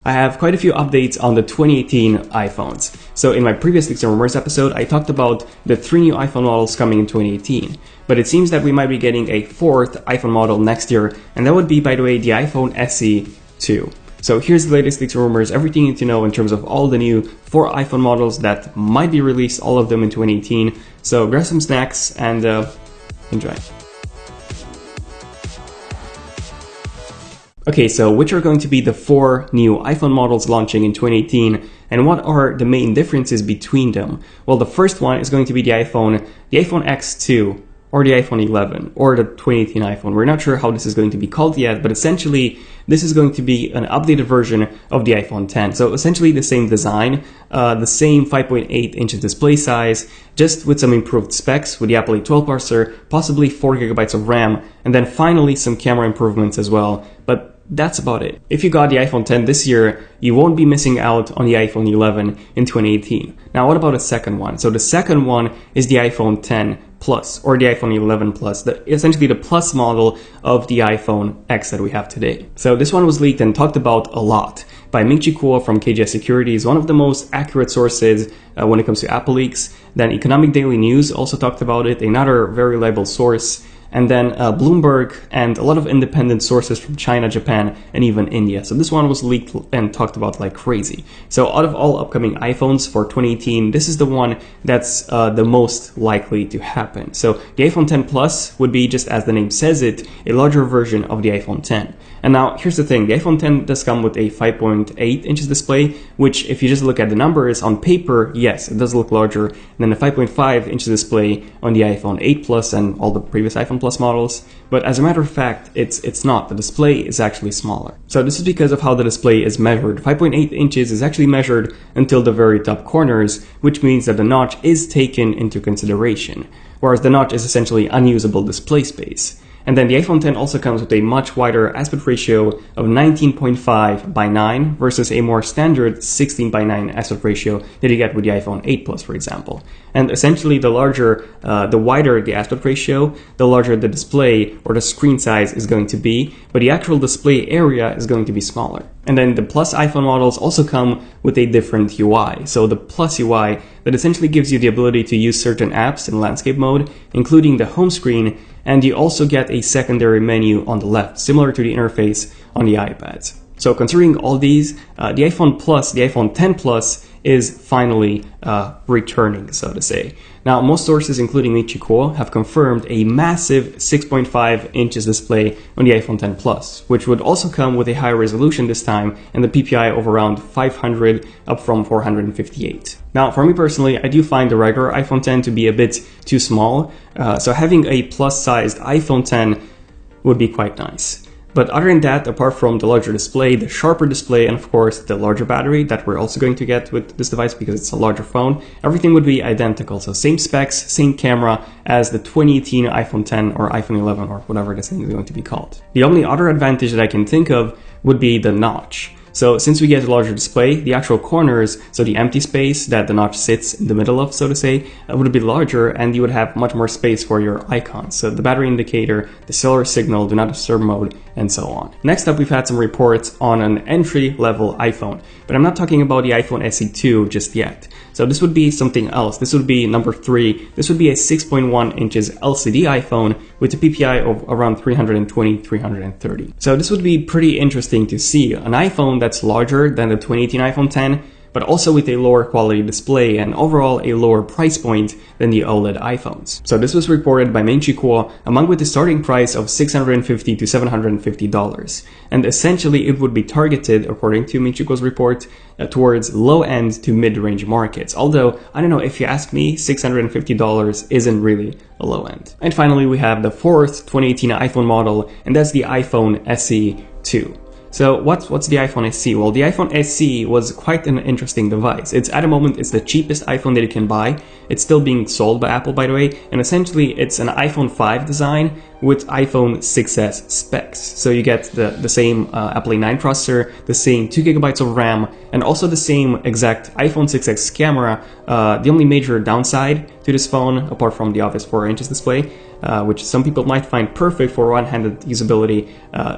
I have quite a few updates on the 2018 iPhones. So in my previous Leaks and Rumors episode, I talked about the 3 new iPhone models coming in 2018. But it seems that we might be getting a 4th iPhone model next year, and that would be, by the way, the iPhone SE 2. So here's the latest Leaks and Rumors, everything you need to know in terms of all the new 4 iPhone models that might be released, all of them in 2018. So grab some snacks and enjoy. Okay, so which are going to be the 4 new iPhone models launching in 2018, and what are the main differences between them? Well, the first one is going to be the iPhone X2, or the iPhone 11, or the 2018 iPhone. We're not sure how this is going to be called yet, but essentially this is going to be an updated version of the iPhone 10. So essentially the same design, the same 5.8 inches display size, just with some improved specs with the Apple A12 processor, possibly 4 gigabytes of RAM, and then finally some camera improvements as well. But that's about it. If you got the iPhone 10 this year, you won't be missing out on the iPhone 11 in 2018. Now, what about the second one? So the second one is the iPhone 10 Plus, or the iPhone 11 Plus, essentially the Plus model of the iPhone X that we have today. So this one was leaked and talked about a lot by Ming-Chi Kuo from KGS Securities, one of the most accurate sources when it comes to Apple leaks. Then Economic Daily News also talked about it, another very reliable source. And then Bloomberg and a lot of independent sources from China, Japan, and even India. So this one was leaked and talked about like crazy. So out of all upcoming iPhones for 2018, this is the one that's the most likely to happen. So the iPhone 10 Plus would be, just as the name says it, a larger version of the iPhone 10. And now here's the thing, the iPhone 10 does come with a 5.8 inches display, which if you just look at the numbers on paper, yes, it does look larger than the 5.5 inches display on the iPhone 8 Plus and all the previous iPhone Plus models. But as a matter of fact, it's not. The display is actually smaller. So this is because of how the display is measured. 5.8 inches is actually measured until the very top corners, which means that the notch is taken into consideration, whereas the notch is essentially unusable display space. And then the iPhone 10 also comes with a much wider aspect ratio of 19.5 by 9 versus a more standard 16 by 9 aspect ratio that you get with the iPhone 8 Plus, for example. And essentially the wider the aspect ratio, the larger the display or the screen size is going to be, but the actual display area is going to be smaller. And then the Plus iPhone models also come with a different UI. So the Plus UI that essentially gives you the ability to use certain apps in landscape mode, including the home screen, and you also get a secondary menu on the left, similar to the interface on the iPads. So considering all these, the iPhone Plus, the iPhone 10 Plus, is finally returning, so to say. Now, most sources, including Ming-Chi Kuo, have confirmed a massive 6.5 inches display on the iPhone 10 Plus, which would also come with a higher resolution this time and the PPI of around 500 up from 458. Now, for me personally, I do find the regular iPhone 10 to be a bit too small, so having a plus-sized iPhone 10 would be quite nice. But other than that, apart from the larger display, the sharper display, and of course the larger battery that we're also going to get with this device because it's a larger phone, everything would be identical. So same specs, same camera as the 2018 iPhone 10 or iPhone 11 or whatever this thing is going to be called. The only other advantage that I can think of would be the notch. So since we get a larger display, the actual corners, so the empty space that the notch sits in the middle of, so to say, would be larger, and you would have much more space for your icons. So the battery indicator, the cellular signal, do not disturb mode, and so on. Next up, we've had some reports on an entry-level iPhone, but I'm not talking about the iPhone SE 2 just yet. So this would be something else. This would be number 3. This would be a 6.1 inches LCD iPhone with a PPI of around 320, 330. So this would be pretty interesting to see. An iPhone that's larger than the 2018 iPhone 10, but also with a lower quality display and overall a lower price point than the OLED iPhones. So this was reported by Ming-Chi Kuo, among with the starting price of $650 to $750. And essentially it would be targeted, according to Ming-Chi Kuo's report, towards low-end to mid-range markets. Although, I don't know, if you ask me, $650 isn't really a low end. And finally, we have the 4th 2018 iPhone model, and that's the iPhone SE 2. So what's the iPhone SE? Well, the iPhone SE was quite an interesting device. At the moment, it's the cheapest iPhone that you can buy. It's still being sold by Apple, by the way, and essentially it's an iPhone 5 design, with iPhone 6s specs. So you get the same Apple A9 processor, the same 2GB of RAM, and also the same exact iPhone 6s camera. The only major downside to this phone, apart from the obvious 4-inch display, which some people might find perfect for one-handed usability,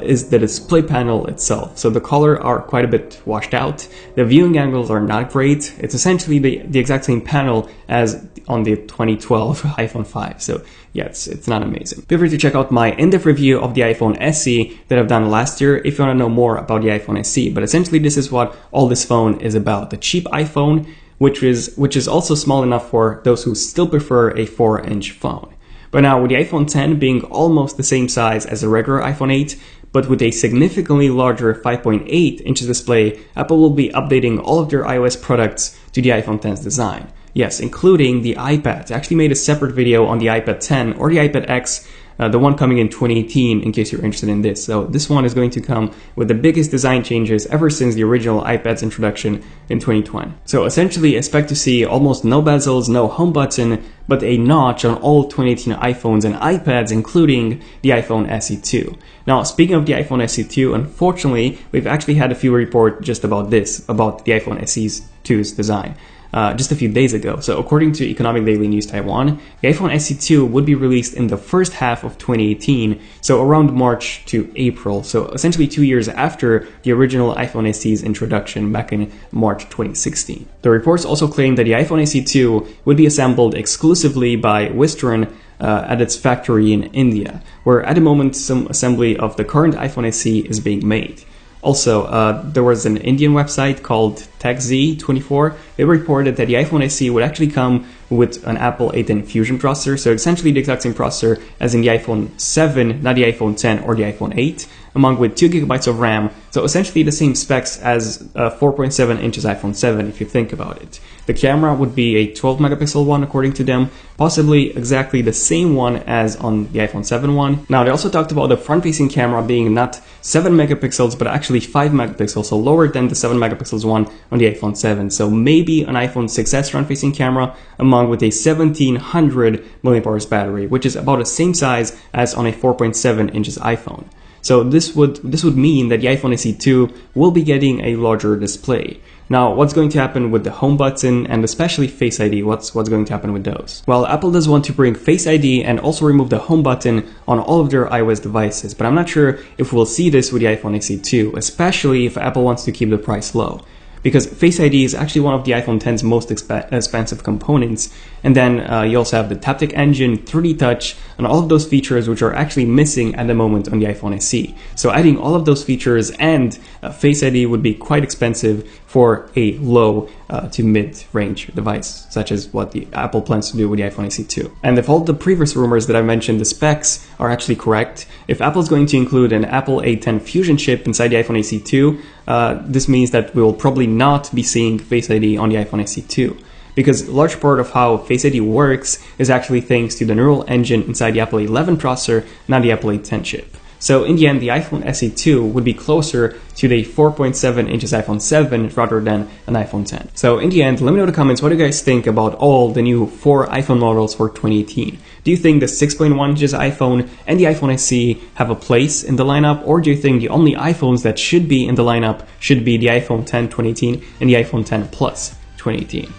is the display panel itself. So the colors are quite a bit washed out. The viewing angles are not great. It's essentially the exact same panel as on the 2012 iPhone 5. So yeah, it's not amazing. Feel free to check out my in-depth review of the iPhone SE that I've done last year if you want to know more about the iPhone SE. But essentially this is what all this phone is about. The cheap iPhone, which is also small enough for those who still prefer a 4-inch phone. But now with the iPhone 10 being almost the same size as a regular iPhone 8, but with a significantly larger 5.8 inches display, Apple will be updating all of their iOS products to the iPhone 10's design. Yes, including the iPad. I actually made a separate video on the iPad 10 or the iPad X, the one coming in 2018, in case you're interested in this. So this one is going to come with the biggest design changes ever since the original iPad's introduction in 2020. So essentially expect to see almost no bezels, no home button, but a notch on all 2018 iPhones and iPads, including the iPhone SE2. Now, speaking of the iPhone SE2, unfortunately, we've actually had a few reports just about this, about the iPhone SE2's design. Just a few days ago. So according to Economic Daily News Taiwan, the iPhone SE2 would be released in the first half of 2018, so around March to April, so essentially 2 years after the original iPhone SE's introduction back in March 2016. The reports also claim that the iPhone SE2 would be assembled exclusively by Wistron at its factory in India, where at the moment some assembly of the current iPhone SE is being made. Also, there was an Indian website called TechZ24. They reported that the iPhone SE would actually come with an Apple A10 Fusion processor, so essentially the exact same processor as in the iPhone 7, not the iPhone 10 or the iPhone 8, along with 2GB of RAM, so essentially the same specs as 4.7 inches iPhone 7 if you think about it. The camera would be a 12 megapixel one according to them, possibly exactly the same one as on the iPhone 7 one. Now they also talked about the front-facing camera being not 7 megapixels but actually 5 megapixels, so lower than the 7 megapixels one on the iPhone 7. So maybe an iPhone 6s front-facing camera along with a 1700 mAh battery, which is about the same size as on a 4.7 inches iPhone. So this would mean that the iPhone SE2 will be getting a larger display. Now, what's going to happen with the home button and especially Face ID? What's going to happen with those? Well, Apple does want to bring Face ID and also remove the home button on all of their iOS devices, but I'm not sure if we'll see this with the iPhone SE2, especially if Apple wants to keep the price low. Because Face ID is actually one of the iPhone X's most expensive components. And then you also have the Taptic Engine, 3D Touch, and all of those features which are actually missing at the moment on the iPhone SE. So adding all of those features and Face ID would be quite expensive for a low to mid-range device, such as what the Apple plans to do with the iPhone SE2. And if all the previous rumors that I mentioned, the specs, are actually correct, if Apple's going to include an Apple A10 Fusion chip inside the iPhone SE2, this means that we will probably not be seeing Face ID on the iPhone SE2. Because a large part of how Face ID works is actually thanks to the neural engine inside the Apple 11 processor, not the Apple A10 chip. So in the end, the iPhone SE2 would be closer to the 4.7 inches iPhone 7 rather than an iPhone 10. So in the end, let me know in the comments, what do you guys think about all the new 4 iPhone models for 2018? Do you think the 6.1 inches iPhone and the iPhone SE have a place in the lineup? Or do you think the only iPhones that should be in the lineup should be the iPhone 10 2018 and the iPhone 10 Plus 2018?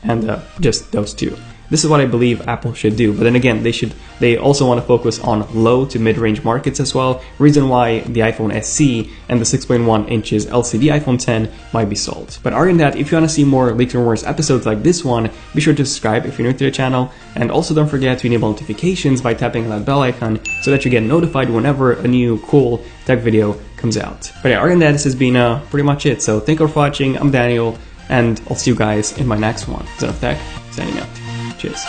And just those two. This is what I believe Apple should do. But then again, they also want to focus on low to mid-range markets as well. Reason why the iPhone SE and the 6.1 inches LCD iPhone 10 might be sold. But other than that, if you want to see more Leaked Rumors episodes like this one, be sure to subscribe if you're new to the channel. And also don't forget to enable notifications by tapping on that bell icon so that you get notified whenever a new cool tech video comes out. But yeah, other than that, this has been pretty much it. So thank you for watching. I'm Daniel, and I'll see you guys in my next one. Zen of Tech, signing out. Cheers.